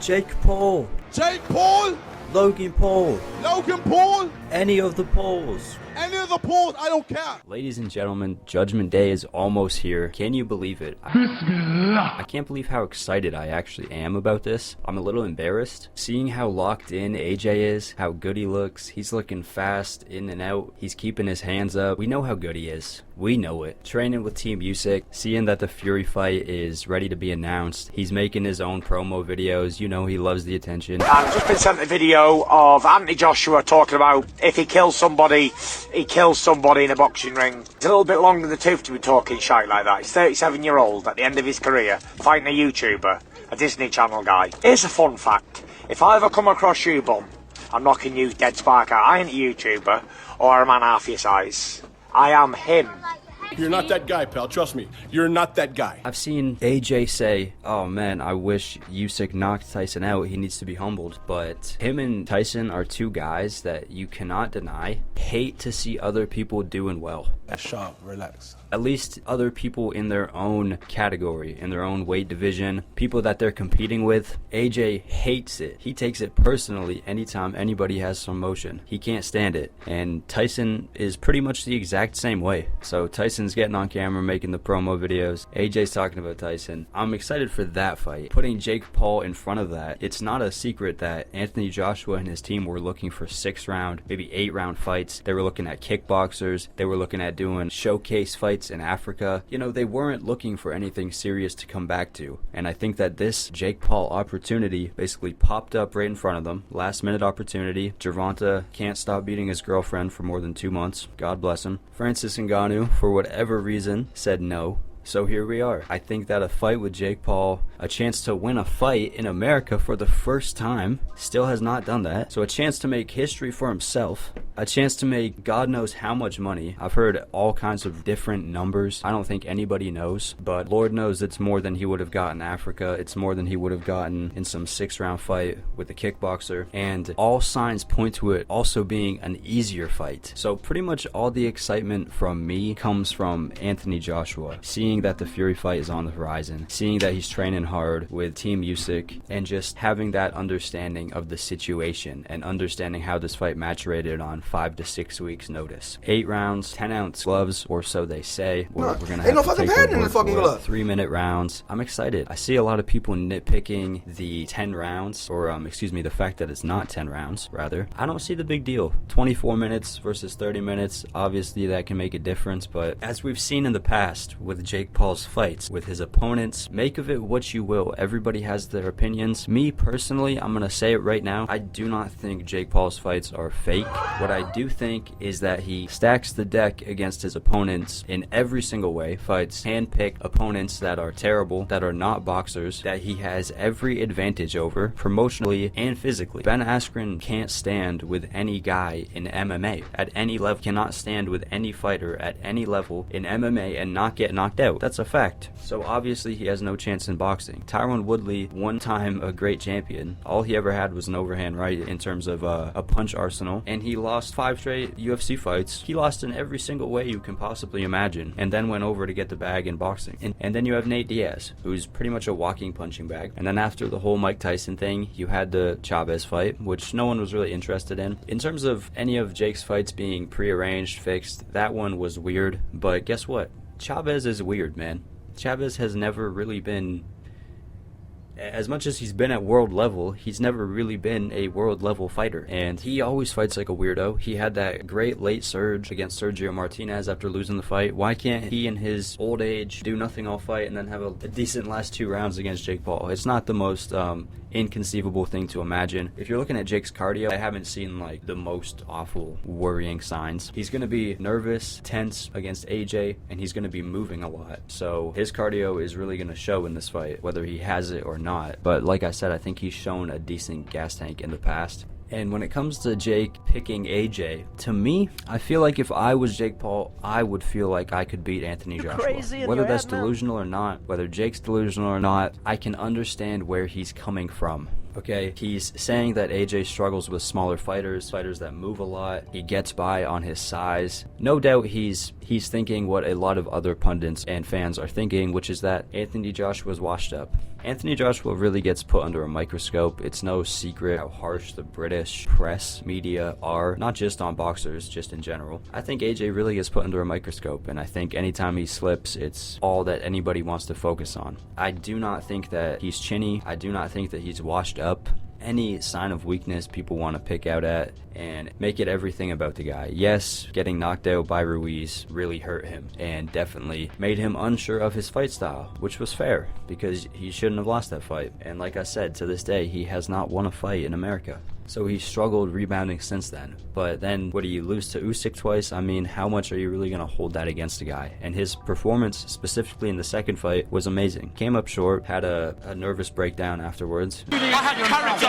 Jake Paul. Jake Paul. Logan Paul. Logan Paul. Any of the Pauls. Any of the Pauls, I don't care. Ladies and gentlemen, Judgment Day is almost here. Can you believe it? I can't believe how excited I actually am about this. I'm a little embarrassed. Seeing how locked in AJ is, how good he looks. He's looking fast, in and out. He's keeping his hands up. We know how good he is. We know it. Training with Team Usyk, seeing that the Fury fight is ready to be announced. He's making his own promo videos. You know he loves the attention. I've just been sent a video of Anthony Joshua talking about if he kills somebody, he kills somebody in a boxing ring. It's a little bit long in the tooth to be talking shite like that. He's 37-year-old at the end of his career, fighting a YouTuber, a Disney Channel guy. Here's a fun fact. If I ever come across you, bum, I'm knocking you dead spark out. I ain't a YouTuber or a man half your size. I am him. You're not that guy, pal. Trust me. You're not that guy. I've seen AJ say, oh man, I wish Usyk knocked Tyson out. He needs to be humbled. But him and Tyson are two guys that you cannot deny hate to see other people doing well. Sharp, relax. At least other people in their own category, in their own weight division, people that they're competing with. AJ hates it. He takes it personally anytime anybody has some motion. He can't stand it. And Tyson is pretty much the exact same way. So Tyson's getting on camera making the promo videos. AJ's talking about Tyson. I'm excited for that fight. Putting Jake Paul in front of that, it's not a secret that Anthony Joshua and his team were looking for 6-round, maybe 8-round fights. They were looking at kickboxers. They were looking at doing showcase fights in Africa. You know, they weren't looking for anything serious to come back to. And I think that this Jake Paul opportunity basically popped up right in front of them. Last minute opportunity. Gervonta can't stop beating his girlfriend for more than 2 months. God bless him. Francis Ngannou, for whatever reason, said no. So here we are. I think that a fight with Jake Paul, a chance to win a fight in America for the first time, still has not done that. So a chance to make history for himself, a chance to make God knows how much money. I've heard all kinds of different numbers. I don't think anybody knows, but Lord knows it's more than he would have gotten in Africa. It's more than he would have gotten in some 6-round fight with a kickboxer. And all signs point to it also being an easier fight. So pretty much all the excitement from me comes from Anthony Joshua. Seeing that the Fury fight is on the horizon, seeing that he's training hard with Team Usyk, and just having that understanding of the situation and understanding how this fight maturated on 5 to 6 weeks notice. 8 rounds, 10-ounce gloves, or so they say. We're gonna have to take their word for it. 3-minute rounds. I'm excited. I see a lot of people nitpicking the 10 rounds, or the fact that it's not 10 rounds, rather. I don't see the big deal. 24 minutes versus 30 minutes, obviously that can make a difference, but as we've seen in the past with Jake Paul's fights, with his opponents, make of it what you will. Everybody has their opinions. Me personally, I'm gonna say it right now, I do not think Jake Paul's fights are fake. What I do think is that he stacks the deck against his opponents in every single way, fights hand-pick opponents that are terrible, that are not boxers, that he has every advantage over, promotionally and physically. Ben Askren can't stand with any guy in MMA at any level, cannot stand with any fighter at any level in MMA and not get knocked out. That's a fact. So obviously he has no chance in boxing. Tyron Woodley, one time a great champion, all he ever had was an overhand right in terms of a punch arsenal, and he lost 5 straight UFC fights. He lost in every single way you can possibly imagine, and then went over to get the bag in boxing. And then you have Nate Diaz, who's pretty much a walking punching bag. And then after the whole Mike Tyson thing, you had the Chavez fight, which no one was really interested in. In terms of any of Jake's fights being prearranged, fixed, that one was weird, but guess what? Chavez is weird, man. Chavez has never really been, as much as he's been at world level, he's never really been a world level fighter. And he always fights like a weirdo. He had that great late surge against Sergio Martinez after losing the fight. Why can't he in his old age do nothing all fight and then have a decent last 2 rounds against Jake Paul? It's not the most inconceivable thing to imagine. If you're looking at Jake's cardio, I haven't seen like the most awful worrying signs. He's going to be nervous, tense against AJ, and he's going to be moving a lot. So his cardio is really going to show in this fight, whether he has it or not. But like I said, I think he's shown a decent gas tank in the past. And when it comes to Jake picking AJ, to me, I feel like if I was Jake Paul, I would feel like I could beat Anthony Joshua. Whether that's delusional or not, whether Jake's delusional or not, I can understand where he's coming from. Okay, he's saying that AJ struggles with smaller fighters that move a lot. He gets by on his size. No doubt he's thinking what a lot of other pundits and fans are thinking, which is that Anthony Joshua's washed up. Anthony Joshua really gets put under a microscope. It's no secret how harsh the British press media are, not just on boxers, just in general. I think AJ really gets put under a microscope, and I think anytime he slips, it's all that anybody wants to focus on. I do not think that he's chinny. I do not think that he's washed up. Any sign of weakness people want to pick out at and make it everything about the guy. Yes, getting knocked out by Ruiz really hurt him and definitely made him unsure of his fight style, which was fair because he shouldn't have lost that fight. And like I said, to this day, he has not won a fight in America. So he struggled rebounding since then. But then, what do you lose to Usyk twice? I mean, how much are you really going to hold that against a guy? And his performance, specifically in the second fight, was amazing. Came up short, had a nervous breakdown afterwards. I had character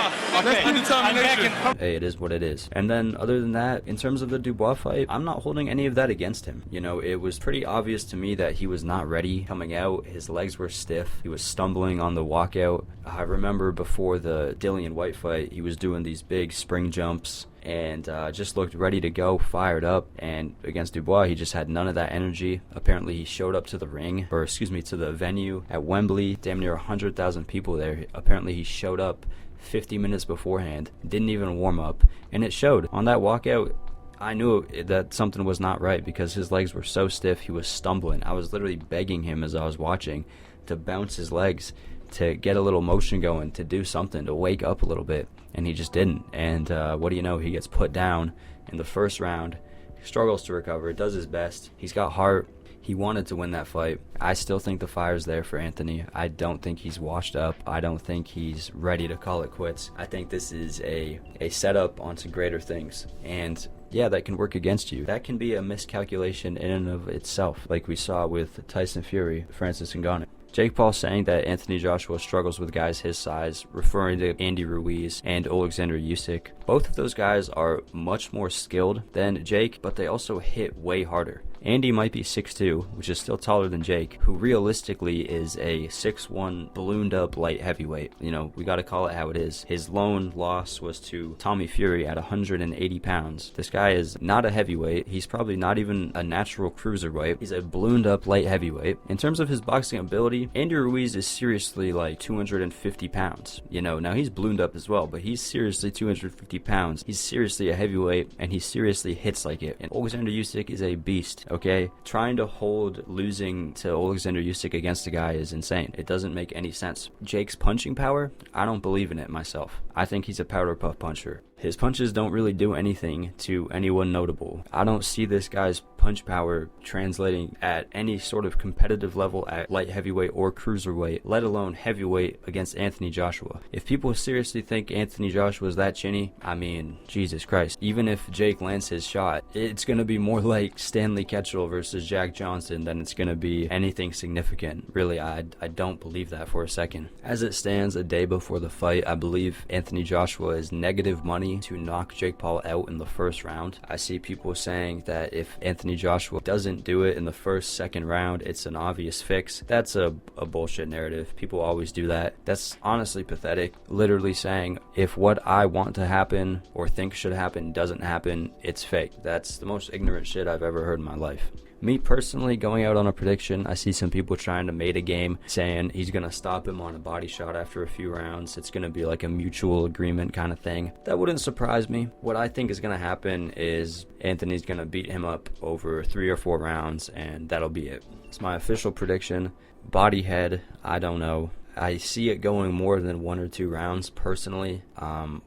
and determination. Hey, it is what it is. And then, other than that, in terms of the Dubois fight, I'm not holding any of that against him. You know, it was pretty obvious to me that he was not ready coming out. His legs were stiff. He was stumbling on the walkout. I remember before the Dillian White fight, he was doing these big spring jumps and just looked ready to go, fired up. And against Dubois, he just had none of that energy. Apparently, he showed up to the to the venue at Wembley, damn near 100,000 people there. Apparently, he showed up 50 minutes beforehand, didn't even warm up, and it showed. On that walkout, I knew that something was not right because his legs were so stiff, he was stumbling. I was literally begging him as I was watching to bounce his legs, to get a little motion going, to do something, to wake up a little bit, and he just didn't. And what do you know, he gets put down in the first round, struggles to recover, does his best. He's got heart. He wanted to win that fight. I still think the fire's there for Anthony. I don't think he's washed up. I don't think he's ready to call it quits. I think this is a setup onto greater things. And yeah, that can work against you. That can be a miscalculation in and of itself, like we saw with Tyson Fury, Francis Ngannou. Jake Paul saying that Anthony Joshua struggles with guys his size, referring to Andy Ruiz and Alexander Usyk. Both of those guys are much more skilled than Jake, but they also hit way harder. Andy might be 6'2", which is still taller than Jake, who realistically is a 6'1", ballooned up light heavyweight. You know, we gotta call it how it is. His lone loss was to Tommy Fury at 180 pounds. This guy is not a heavyweight. He's probably not even a natural cruiserweight. He's a ballooned up light heavyweight. In terms of his boxing ability, Andy Ruiz is seriously like 250 pounds. You know, now he's ballooned up as well, but he's seriously 250 pounds. He's seriously a heavyweight, and he seriously hits like it. And Alexander Usyk is a beast. Okay, trying to hold losing to Alexander Usyk against a guy is insane. It doesn't make any sense. Jake's punching power, I don't believe in it myself. I think he's a powder puff puncher. His punches don't really do anything to anyone notable. I don't see this guy's punch power translating at any sort of competitive level at light heavyweight or cruiserweight, let alone heavyweight against Anthony Joshua. If people seriously think Anthony Joshua is that chinny, I mean, Jesus Christ. Even if Jake lands his shot, it's going to be more like Stanley Ketchel versus Jack Johnson than it's going to be anything significant. Really, I don't believe that for a second. As it stands, a day before the fight, I believe Anthony Joshua is negative money to knock Jake Paul out in the first round. I see people saying that if Anthony Joshua doesn't do it in the second round, it's an obvious fix. That's a bullshit narrative. People always do that. That's honestly pathetic. Literally saying, if what I want to happen or think should happen doesn't happen, it's fake. That's the most ignorant shit I've ever heard in my life. Me personally, going out on a prediction, I see some people trying to mate a game, saying he's going to stop him on a body shot after a few rounds. It's going to be like a mutual agreement kind of thing. That wouldn't surprise me. What I think is going to happen is Anthony's going to beat him up over 3 or 4 rounds, and that'll be it. It's my official prediction. Body head, I don't know. I see it going more than 1 or 2 rounds personally.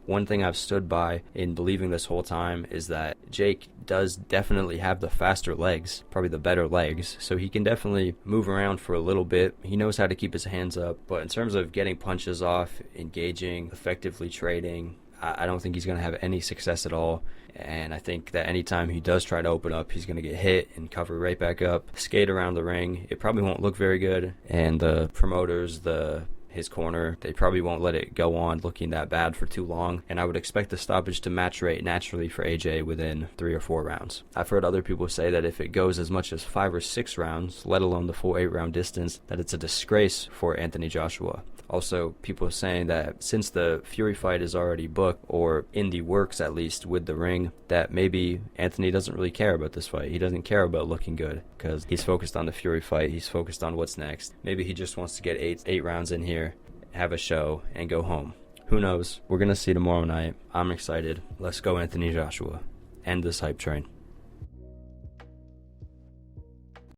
One thing I've stood by in believing this whole time is that Jake does definitely have the faster legs, probably the better legs, so he can definitely move around for a little bit. He knows how to keep his hands up, but in terms of getting punches off, engaging, effectively trading, I don't think he's going to have any success at all. And I think that anytime he does try to open up, he's going to get hit and cover right back up, skate around the ring. It probably won't look very good. And the promoters, the his corner. They probably won't let it go on looking that bad for too long, and I would expect the stoppage to match rate naturally for AJ within 3 or 4 rounds. I've heard other people say that if it goes as much as 5 or 6 rounds, let alone the full 8-round distance, that it's a disgrace for Anthony Joshua. Also, people are saying that since the Fury fight is already booked, or in the works at least with the ring, that maybe Anthony doesn't really care about this fight. He doesn't care about looking good because he's focused on the Fury fight. He's focused on what's next. Maybe he just wants to get 8 rounds in here, have a show, and go home. Who knows? We're going to see tomorrow night. I'm excited. Let's go, Anthony Joshua. End this hype train.